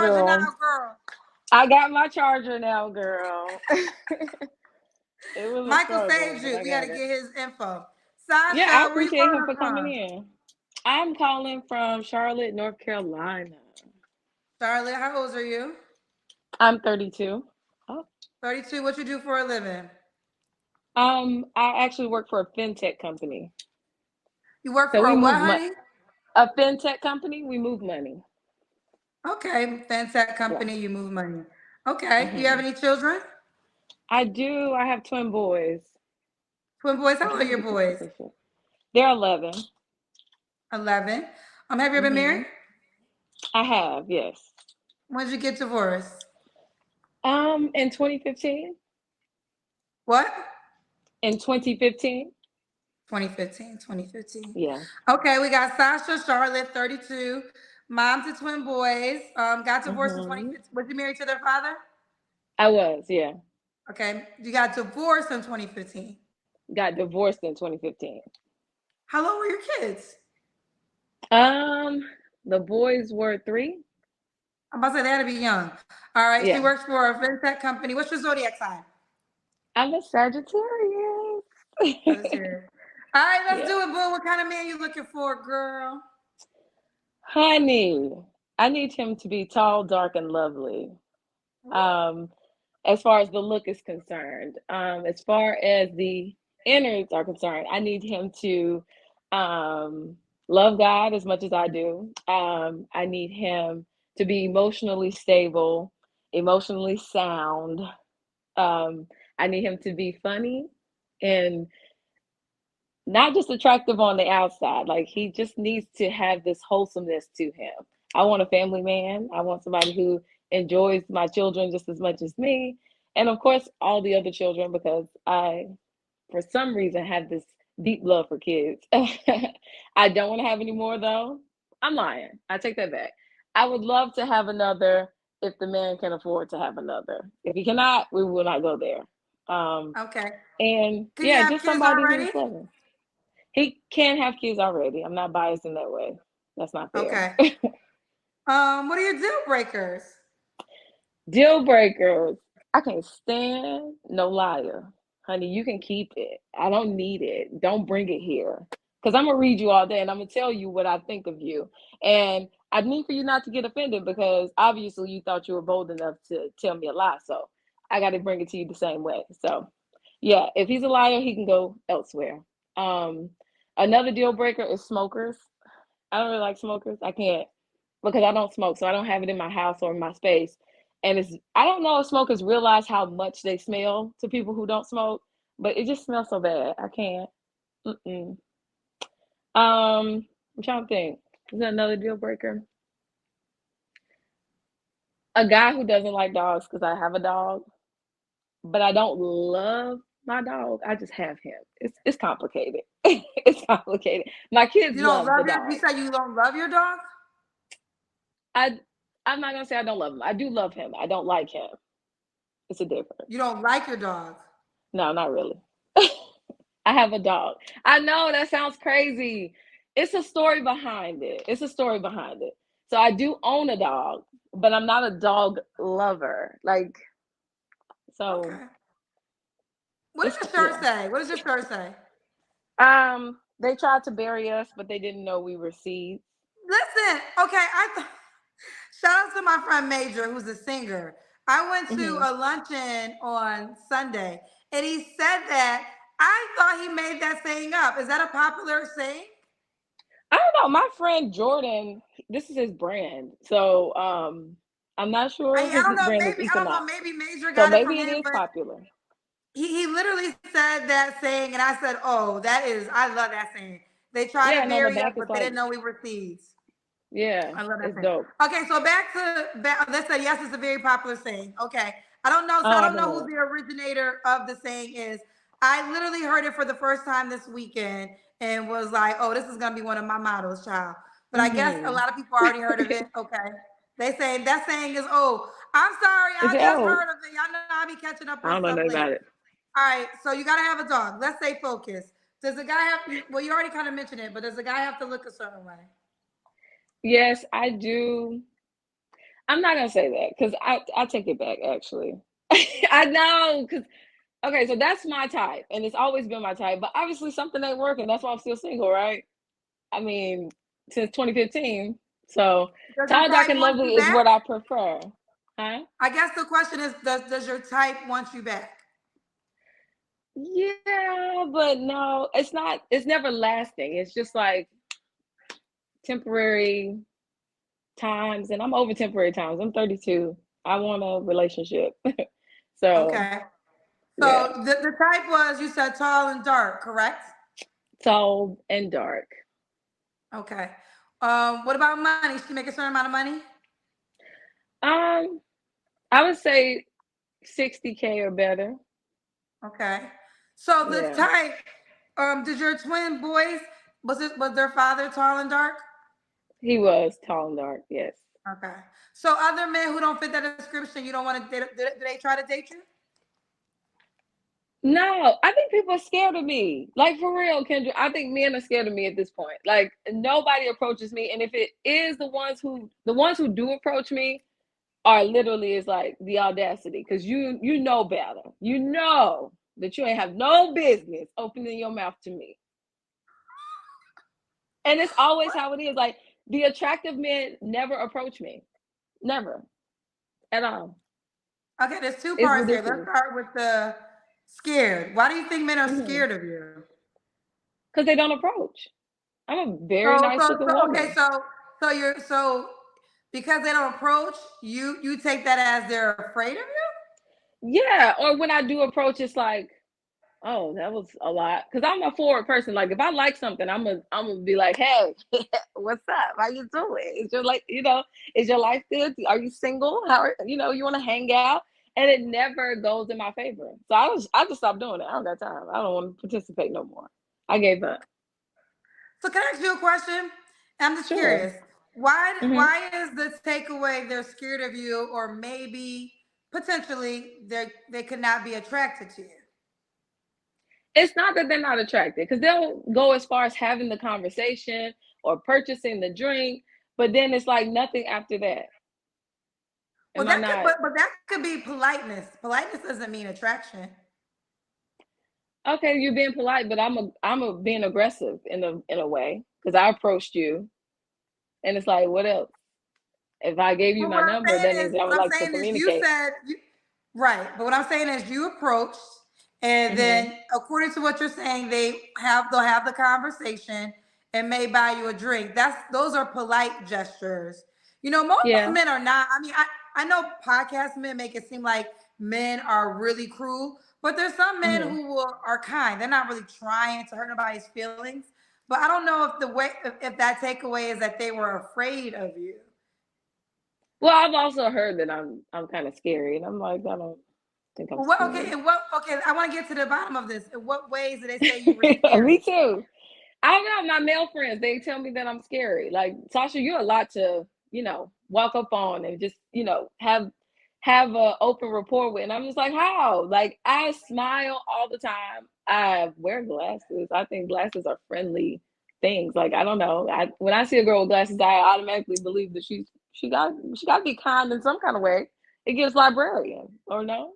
Charger now, girl. girl. I got my charger now, girl. It was a Michael struggle, saved but you. I We got to got it. get his info. Yeah, I Sasha, where you appreciate him calling for coming from? in. I'm calling from Charlotte, North Carolina. Charlotte, how old are you? I'm 32. Oh. 32. What you do for a living? I actually work for a fintech company. You work So for we a what, move honey? a fintech company. We move money. Okay, fintech Yeah. company. You move money. Okay. You have Hmm. any children? I do. I have twin boys. Twin boys. I'm How old are trying to your get this boys? position. They're 11. 11. Have you ever been Hmm. married? I have, yes. When did you get divorced? In 2015. What? In 2015. 2015. 2015. Yeah. Okay, we got Sasha, Charlotte, 32. Mom to twin boys. Got divorced in Hmm. 2015. Was you married to their father? I was, yeah. Okay. You got divorced in 2015. Got divorced in 2015. How long were your kids? Um, the boys were 3. I'm about to say they had to be young. All right. She Yeah. works for a fintech company. What's your zodiac sign? I'm a Sagittarius. Sagittarius. All right, let's Yeah. do it, boo. What kind of man you looking for, girl? Honey, I need him to be tall, dark, and lovely. Um, as far as the look is concerned. As far as the innards are concerned, I need him to um, love God as much as I do. I need him to be emotionally stable, emotionally sound. Um, I need him to be funny and not just attractive on the outside. Like he just needs to have this wholesomeness to him. I want a family man. I want somebody who enjoys my children just as much as me. And of course, all the other children, because I, for some reason, have this deep love for kids. I don't want to have any more, though. I'm lying. I take that back. I would love to have another if the man can afford to have another. If he cannot, we will not go there. Um, Okay. and Can you yeah, have just kids somebody who's already? loving. He can have kids already. I'm not biased in that way. That's not fair. Okay. What are your deal breakers? Deal breakers. I can't stand no liar. Honey, you can keep it. I don't need it. Don't bring it here. Because I'm going to read you all day and I'm going to tell you what I think of you. And I need for you not to get offended because obviously you thought you were bold enough to tell me a lie. So I got to bring it to you the same way. So yeah, if he's a liar, he can go elsewhere. Um, Another deal breaker is smokers. I don't really like smokers. I can't because I don't smoke, so I don't have it in my house or in my space. And it's I don't know if smokers realize how much they smell to people who don't smoke, but it just smells so bad. I can't. Mm-mm. I'm trying to think. Is that another deal breaker? A guy who doesn't like dogs because I have a dog, but I don't love my dog. I just have him. It's complicated. It's complicated. My kids You don't love the love your. You dog. said you don't love your dog. I I'm not gonna say I don't love him. I do love him. I don't like him. It's a difference. You don't like your dog. No, not really. I have a dog. I know that sounds crazy. It's a story behind it. It's a story behind it. So I do own a dog, but I'm not a dog lover. Like so Okay. What it's does your shirt yeah. say? What does your shirt say? They tried to bury us, but they didn't know we were seeds. Listen, okay. Shout out to my friend Major, who's a singer. I went to Hmm. a luncheon on Sunday, and he said that I thought he made that saying up. Is that a popular saying? I don't know. My friend Jordan, this is his brand. So I'm not sure if I his don't know. brand is Maybe I don't know. Equinox. Maybe Major So got it from maybe it him, is but popular. he literally said that saying, and I said, "Oh, that is. I love that saying." They tried Yeah, to and on the bury us, back it's but they like, didn't know we were thieves. yeah, I love that it's saying. dope. Okay, so let's say yes, it's a very popular saying. Okay, I don't know, so Oh, I I don't don't know who know. the originator of the saying is. I literally heard it for the first time this weekend and was like, "Oh, this is gonna be one of my mottos, child." But I guess a Hmm. lot of people already heard of it. Okay, they say that saying is, "Oh, I'm sorry, Is I it just old? heard of it. Y'all know I be catching up I on don't know stuff nothing late." about it. All right, so you gotta have a dog. Let's stay focused. Does the guy have? Well, you already kind of mentioned it, but does the guy have to look a certain way? Yes, I do. I'm not gonna say that because I take it back actually. I know because okay, so that's my type, and it's always been my type. But obviously something ain't working. That's why I'm still single, right? I mean, since 2015. So Does your tall, dark, type and want you lovely is back? what I prefer. Huh? I guess the question is, does your type want you back? Yeah, but no, it's not. It's never lasting. It's just like temporary times, and I'm over temporary times. I'm 32. I want a relationship. So Okay. yeah, So the type was, you said tall and dark, correct? tall and dark. Okay. What about money? Should you make a certain amount of money? Um, I would say 60K or better. Okay. So the Yeah, type, did your twin boys, was their father tall and dark? he was tall and dark. Yes. Okay. So other men who don't fit that description, you don't want to, do they try to date you? No, I think people are scared of me. Like for real, Kendra. I think men are scared of me at this point. Like nobody approaches me, and if it is the ones who do approach me are literally is like the audacity because you know better. You know that you ain't have no business opening your mouth to me, and it's always how it is. Like the attractive men never approach me, never at all. Okay, there's two It's parts here. Let's ridiculous start with the scared. Why do you think men are because scared of you? they don't approach. I'm a very So, nice so, looking so, okay, woman. so because they don't approach you, you take that as they're afraid of you. Yeah, or when I do approach, it's like, oh, that was a lot. Because I'm a forward person. Like if I like something, I'm gonna be like, hey, what's up? How you doing? Is your like, is your life good? Are you single? You want to hang out? And it never goes in my favor. So I just stopped doing it. I don't got time. I don't want to participate no more. I gave up. So, can I ask you a question? I'm just Sure. curious. Why? Hmm. Why is the takeaway they're scared of you, or maybe potentially they could not be attracted to you? It's not that they're not attracted because they'll go as far as having the conversation or purchasing the drink, but then it's like nothing after that. Well, Am I that could, not but that could be politeness. Politeness doesn't mean attraction. okay? You're being polite, but I'm a being aggressive in a way because I approached you, and it's like, what else? If I gave you But my number, that means I would what I'm like to saying is, you communicate. said right. But what I'm saying is, you approached, and Hmm. then according to what you're saying, they'll have the conversation and may buy you a drink. Those are polite gestures. Most Yeah. men are not. I mean, I know podcast men make it seem like men are really cruel, but there's some men Hmm. who are kind. They're not really trying to hurt nobody's feelings. But I don't know if that takeaway is that they were afraid of you. Well, I've also heard that I'm kind of scary, and I'm like, I don't think I'm Well, what, okay, scary. and what? Okay, I want to get to the bottom of this. In what ways did they say you were scary? Me too. I don't know. My male friends, they tell me that I'm scary. Like, Sasha, you're a lot to, walk up on and just, have a open rapport with. And I'm just like, how? Like, I smile all the time. I wear glasses. I think glasses are friendly things. Like, I don't know. When I see a girl with glasses, I automatically believe that she got to be kind in some kind of way. It gives librarian, or no?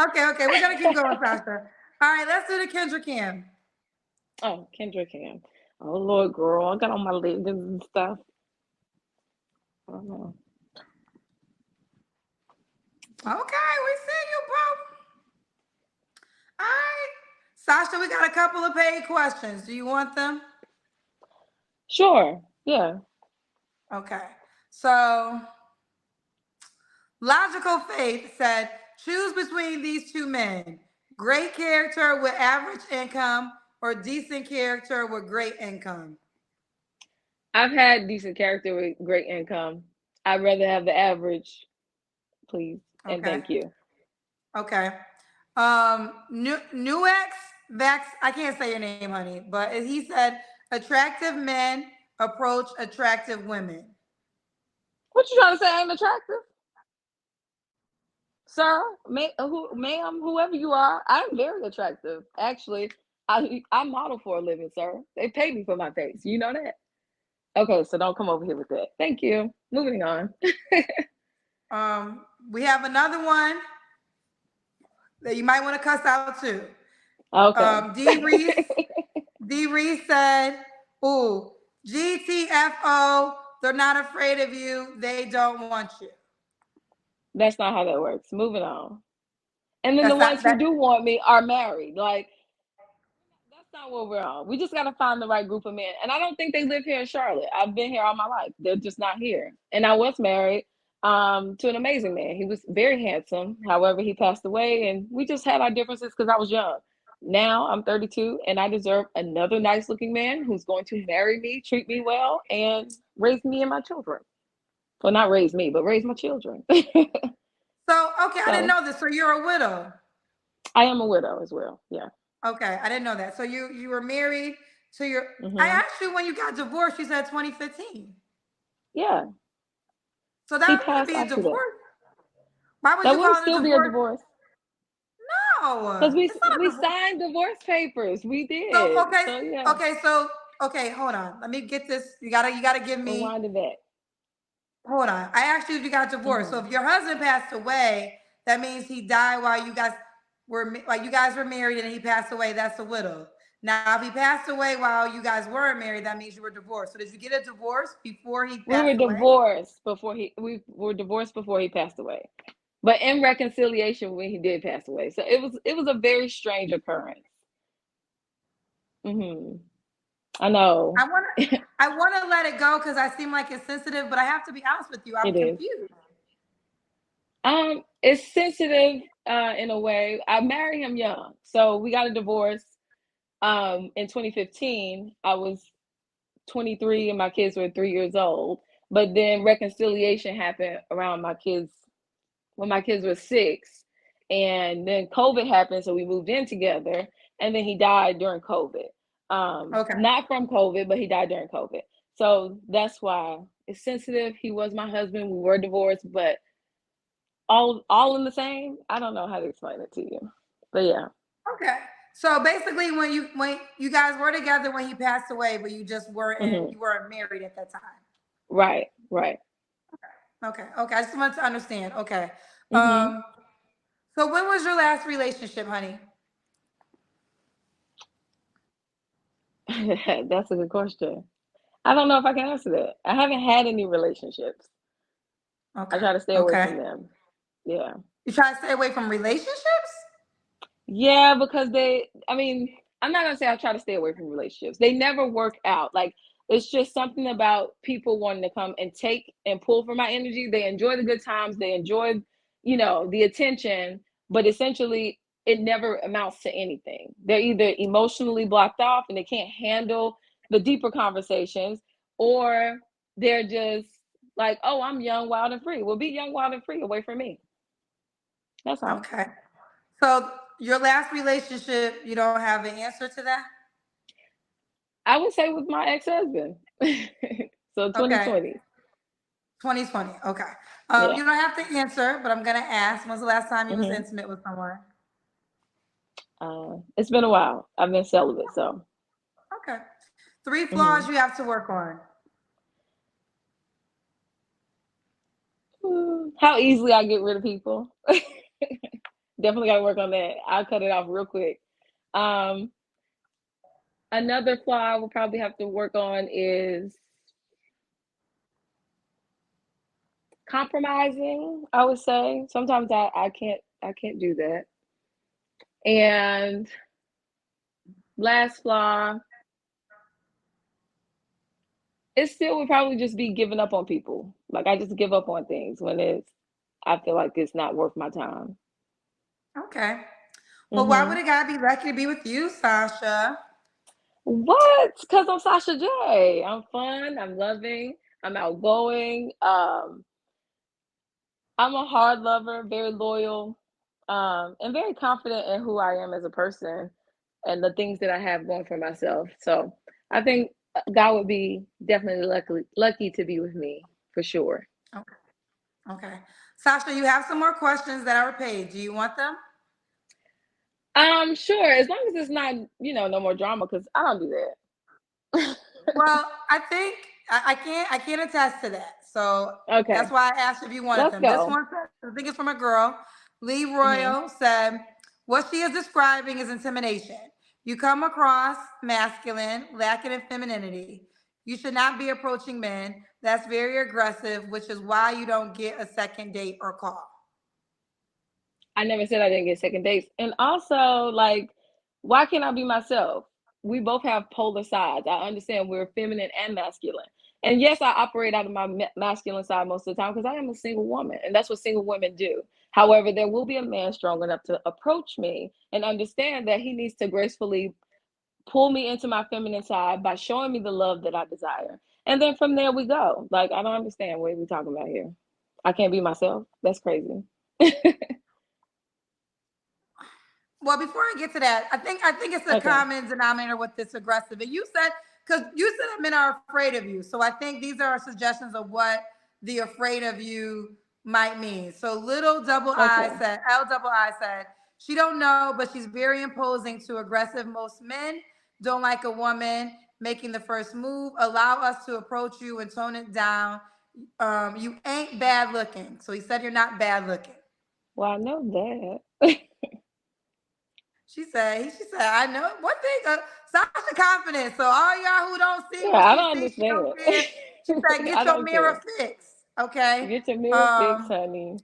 Okay, okay. We're gonna keep going, Sasha. All right, let's do the Kendra Cam. Oh, Kendrick can. Oh Lord, girl, I got on my leggings and stuff. I don't know. Okay, we see you, bro. All right, Sasha, we got a couple of paid questions. Do you want them? Sure. Yeah. Okay. So, Logical Faith said, choose between these two men: great character with average income, or decent character with great income. I've had decent character with great income. I'd rather have the average, please, and Okay. thank you. Okay. Nuex Vax, I can't say your name, honey, but he said attractive men approach attractive women. What you trying to say? I ain't attractive, sir, ma'am, whoever you are. I'm very attractive. Actually, I model for a living, sir. They pay me for my face. You know that. Okay, so don't come over here with that. Thank you. moving on. We have another one that you might want to cuss out too. Okay. D Reese said, "Ooh, GTFO, they're not afraid of you. They don't want you." That's not how that works. Moving on. And then the That's ones not who that. do want me are married. Like, that's not what we're on. We just got to find the right group of men. And I don't think they live here in Charlotte. I've been here all my life. They're just not here. And I was married to an amazing man. He was very handsome. However, he passed away, and we just had our differences because I was young. Now I'm 32, and I deserve another nice looking man who's going to marry me, treat me well, and raise me and my children. Well, not raise me, but raise my children. So, okay, I didn't So know this. So you're a widow. I am a widow as well. Yeah. Okay, I didn't know that. So you were married to your. I Hmm. asked you when you got divorced. You said 2015. Yeah. So He that wouldn't passed be a after that. divorce. Why would That you wouldn't call it a still be a divorce? divorce because No, we it's not a we divorce. signed divorce papers. We So did. okay, So yeah, okay, so okay, hold on. Let me get this. You gotta give me. rewind it back. Hold on. I asked you if you got divorced. So Hmm. if your husband passed away, that means he died while you guys like you guys were married and he passed away. That's a widow. Now, if he passed away while you guys weren't married, that means you were divorced. So did you get a divorce before he We were passed away? divorced before we were divorced before he passed away, but in reconciliation when he did pass away. So it was a very strange occurrence. Hmm. I know. I wanna I wanna let it go because I seem like it's sensitive, but I have to be honest with you. I'm It is. confused. It's sensitive in a way. I married him young, so we got a divorce. In 2015, I was 23 and my kids were 3 years old. But then reconciliation happened around my kids when my kids were 6, and then COVID happened, so we moved in together. And then he died during COVID. Okay. Not from COVID, but he died during COVID. So that's why it's sensitive. He was my husband. We were divorced, but all in the same. I don't know how to explain it to you, but yeah. Okay. So basically when you guys were together when he passed away, but you just weren't Hmm. you weren't married at that time. Right, right. Okay. Okay. I just wanted to understand. Okay. Hmm. Um, so when was your last relationship, honey? That's a good question. I don't know if I can answer that. I haven't had any relationships. I Okay. try to stay away Okay. from them. Yeah. You try to stay away from relationships? Yeah, because I mean, I'm not gonna say I try to stay away from relationships. They never work out. Like, it's just something about people wanting to come and take and pull from my energy. They enjoy the good times, they enjoy, the attention, but essentially it never amounts to anything. They're either emotionally blocked off and they can't handle the deeper conversations, or they're just like, oh, I'm young, wild, and free. Well, be young, wild, and free away from me. That's all. Okay. So your last relationship, you don't have an answer to that? I would say with my ex-husband. So Okay. 2020. 2020. Okay. Yeah. You don't have to answer, but I'm gonna ask. When's the last time you was Hmm. intimate with someone? It's been a while. I've been celibate, so. Okay. Three flaws Hmm. you have to work on. How easily I get rid of people. Definitely got to work on that. I'll cut it off real quick. Um, Another flaw I will probably have to work on is compromising. I would say sometimes I can't do that. And last flaw, it still would probably just be giving up on people. Like, I just give up on things when I feel like it's not worth my time. Okay. Well, why would Hmm. a guy be lucky to be with you, Sasha? What? Because I'm Sasha J. I'm fun. I'm loving. I'm outgoing. I'm a hard lover, very loyal, and very confident in who I am as a person and the things that I have going for myself. So I think God would be definitely lucky to be with me for sure. Okay. Okay. Sasha, you have some more questions that are paid. Do you want them? Sure, as long as it's not, no more drama, because I don't do that. Well, I think I can't attest to that. So that's Okay, why I asked if you wanted let's them. This go. one said, I think it's from a girl. Lee Hmm. Royal said, what she is describing is intimidation. You come across masculine, lacking in femininity. You should not be approaching men. That's very aggressive, which is why you don't get a second date or call. I never said I didn't get second dates. And also, like, why can't I be myself? We both have polar sides. I understand we're feminine and masculine. And yes, I operate out of my masculine side most of the time because I am a single woman, and that's what single women do. However, there will be a man strong enough to approach me and understand that he needs to gracefully pull me into my feminine side by showing me the love that I desire. And then from there we go. Like, I don't understand what we're talking about here. I can't be myself. That's crazy. Well, before I get to that, I think it's a Okay. common denominator with this aggressive. And you said because you said that men are afraid of you, so I think these are suggestions of what the afraid of you might mean. So little double I Okay. said, L double I said, she don't know, but she's very imposing to aggressive. Most men don't like a woman making the first move. Allow us to approach you and tone it down. You ain't bad looking. So he said you're not bad looking. Well, I know that. She said, I know one thing, Sasha confident. So all y'all who don't see Yeah, what I she don't sees, she understand don't care. it. She said, I get your don't care. mirror fixed. Okay. Get your mirror fixed, Um, honey.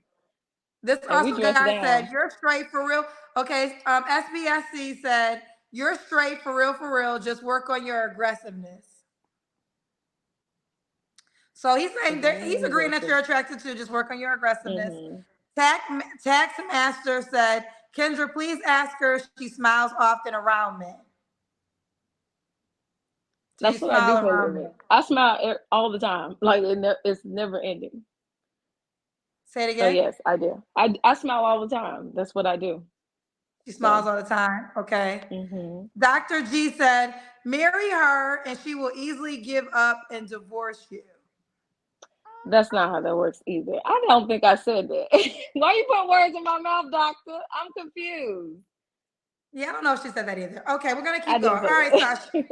this And we also dress guy said, down. you're straight for real. Okay. SBSC said, you're straight for real. Just work on your aggressiveness. So he's saying Because I that am he's agreeing that aggressive. you're attracted to just work on your aggressiveness. Hmm. Tax Master said, Kendra, please ask her if she smiles often around men. Do you That's what I do smile for a around living. men? I smile all the time. Like, it's never ending. Say it So, again. yes, I do. I smile all the time. That's what I do. She smiles So, all the time. Okay. hmm, Dr. G said, marry her and she will easily give up and divorce you. that's not how that works either. I don't think I said that. Why you put words in my mouth, doctor? I'm confused. Yeah, I don't know if she said that either. Okay, we're gonna I keep didn't going. All say right, Sasha. that.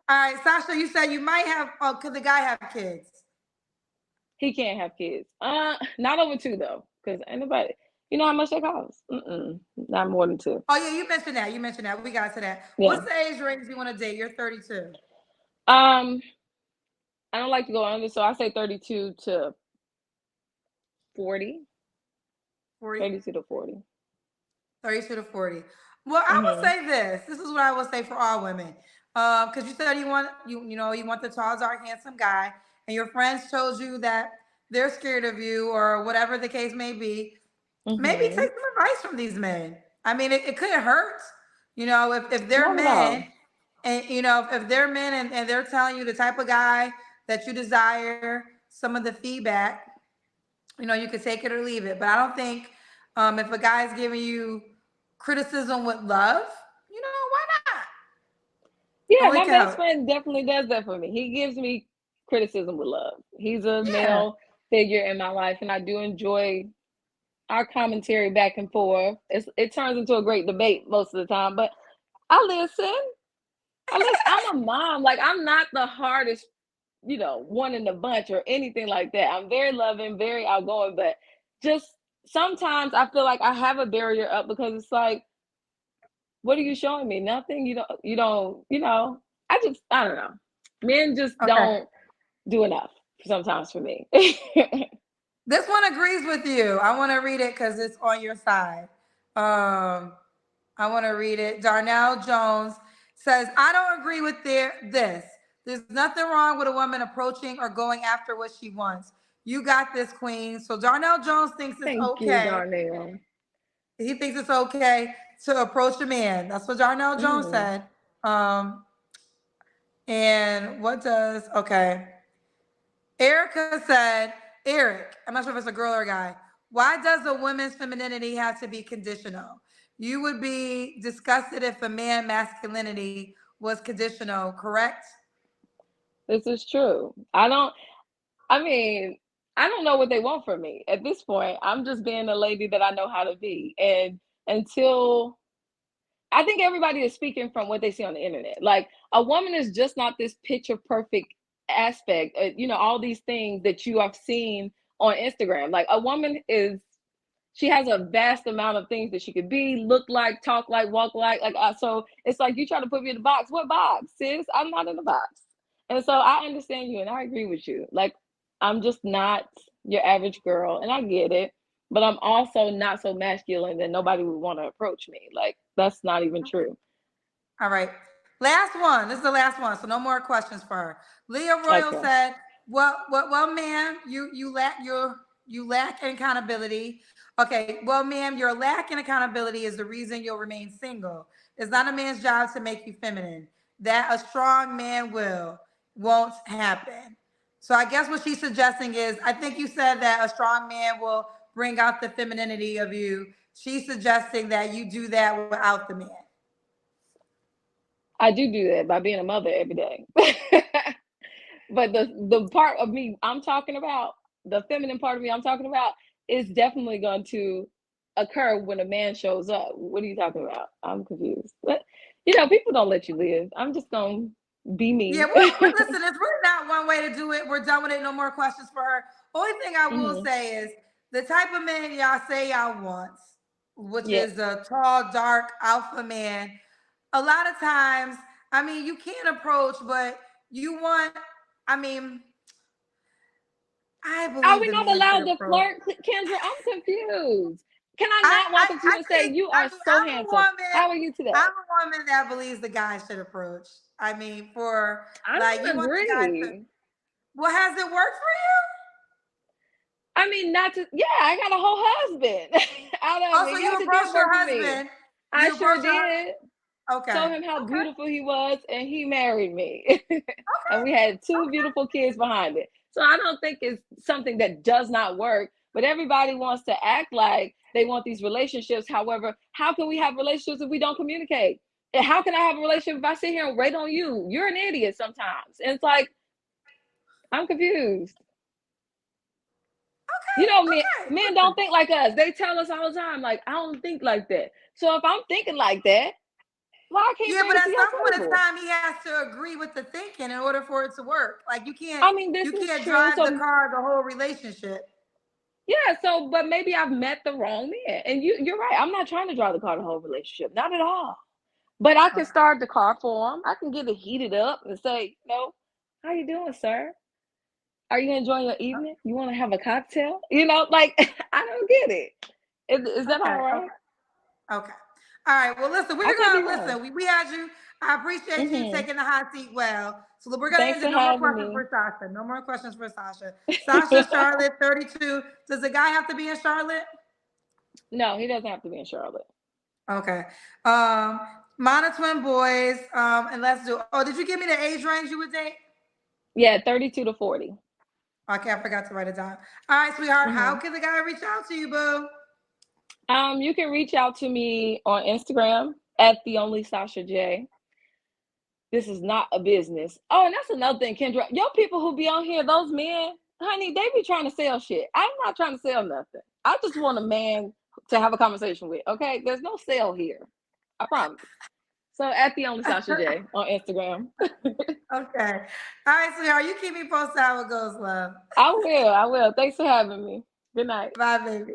All right, Sasha, you said you might have, oh, could the guy have kids? He can't have kids. Not over two though, because anybody, you know how much they cost. Not more than two. Oh yeah, you mentioned that. You mentioned that. We got to that. Yeah. What's the age range you want to date? You're 32. Um, I don't like to go under, so I say 32 to 40. 40, 32 to 40. 32 to 40. Well, I will Mm-hmm. say this. This is what I will say for all women. Because you said you want the tall, dark, handsome guy, and your friends told you that they're scared of you or whatever the case may be. Maybe take Mm-hmm. some advice from these men. I mean, it couldn't hurt. If they're Not at men all. and if they're men and they're telling you the type of guy that you desire, some of the feedback, you could take it or leave it. But I don't think if a guy's giving you criticism with love, why not? Yeah, Only my can best help. friend definitely does that for me. He gives me criticism with love. He's a Yeah. male figure in my life, and I do enjoy our commentary back and forth. It turns into a great debate most of the time, but I listen. I'm a mom. Like, I'm not the hardest, one in the bunch or anything like that. I'm very loving, very outgoing, but just sometimes I feel like I have a barrier up because it's like, what are you showing me? Nothing. I don't know. Men just Okay. don't do enough sometimes for me. This one agrees with you. I want to read it because it's on your side. Um, I want to read it. Darnell Jones says, I don't agree with this. There's nothing wrong with a woman approaching or going after what she wants. You got this, queen. So Darnell Jones thinks it's Thank you, okay. Darnell. He thinks it's okay to approach a man. That's what Darnell Jones Mm. said. Um, and what does, okay. Erica said, Eric, I'm not sure if it's a girl or a guy. Why does a woman's femininity have to be conditional? You would be disgusted if a man masculinity was conditional, correct? This is true. I mean, I don't know what they want from me. At this point, I'm just being a lady that I know how to be. And until I think everybody is speaking from what they see on the internet. Like, a woman is just not this picture perfect aspect, all these things that you have seen on Instagram. Like a woman she has a vast amount of things that she could be, look like, talk like, walk like. So it's like you try to put me in the box. What box, sis? I'm not in the box. And so I understand you and I agree with you. Like, I'm just not your average girl, and I get it. But I'm also not so masculine that nobody would want to approach me. Like, that's not even true. All right. Last one. This is the last one. So no more questions for her. Leah Royal Okay. said, well, ma'am, you lack accountability. Okay, well, ma'am, your lack in accountability is the reason you'll remain single. It's not a man's job to make you feminine. That a strong man won't happen. So I guess what she's suggesting is, I think you said that a strong man will bring out the femininity of you. She's suggesting that you do that without the man. I do that by being a mother every day. But the part of me I'm talking about, the feminine part of me I'm talking about, is definitely going to occur when a man shows up. What are you talking about? I'm confused. But people don't let you live. I'm just gonna be me. Yeah, listen, it's really not one way to do it. We're done with it. No more questions for her. Only thing I will say is the type of man y'all say y'all want, which is a tall, dark alpha man. A lot of times, I mean, you can't approach, but you want, I mean, I Are believe we the not man allowed should to approach. flirt, Kendra? I'm confused. Can I not walk up to you and say, "You are so I'm a handsome. woman. How are you today?" I'm a woman that believes the guy should approach. I mean, for I like, you don't want the guy to. agree. Well, has it worked for you? I mean, not to. Yeah, I got a whole husband out of Oh, so it. you Yes, it did approached your work for me. husband. I You sure approached your did. Okay. Told him how Okay. beautiful he was, and he married me. And we had two Okay. beautiful kids behind it. So I don't think it's something that does not work, but everybody wants to act like they want these relationships. However, how can we have relationships if we don't communicate? And how can I have a relationship if I sit here and wait on you? You're an idiot sometimes. And it's like, I'm confused. Okay. Men don't Listen. think like us. They tell us all the time, like, I don't think like that. So if I'm thinking like that, why I can't Yeah, bring but it to at your some point in table? time, he has to agree with the thinking in order for it to work. Like I mean, this you is can't true. drive the So car the whole relationship. yeah, but maybe I've met the wrong man. And you're right. I'm not trying to drive the car the whole relationship. Not at all. But I can Okay. start the car for him. I can get it heated up and say, how you doing, sir? Are you enjoying your evening? You want to have a cocktail? Like I don't get it. Is that Okay. all right? Okay. Okay. All right. Well, listen, I we're could be gonna wrong. listen. We had you. I appreciate you Hmm. taking the hot seat. Well, so we're gonna Thanks end it. for No more having questions me. for Sasha. No more questions for Sasha. Sasha, Charlotte, 32. Does the guy have to be in Charlotte? No, he doesn't have to be in Charlotte. Okay. Mana twin boys. And let's do. Oh, did you give me the age range you would date? Yeah, 32 to 40. Okay, I forgot to write it down. All right, sweetheart. How Hmm. can the guy reach out to you, boo? You can reach out to me on Instagram at the only Sasha J. This is not a business. Oh, and that's another thing, Kendra. Your people who be on here, those men, honey, they be trying to sell shit. I'm not trying to sell nothing. I just want a man to have a conversation with. Okay, there's no sale here. I promise. So at the only Sasha J on Instagram. Okay. All right, sweetheart. You keep me posted how it goes, love. I will. Thanks for having me. Good night. Bye, baby.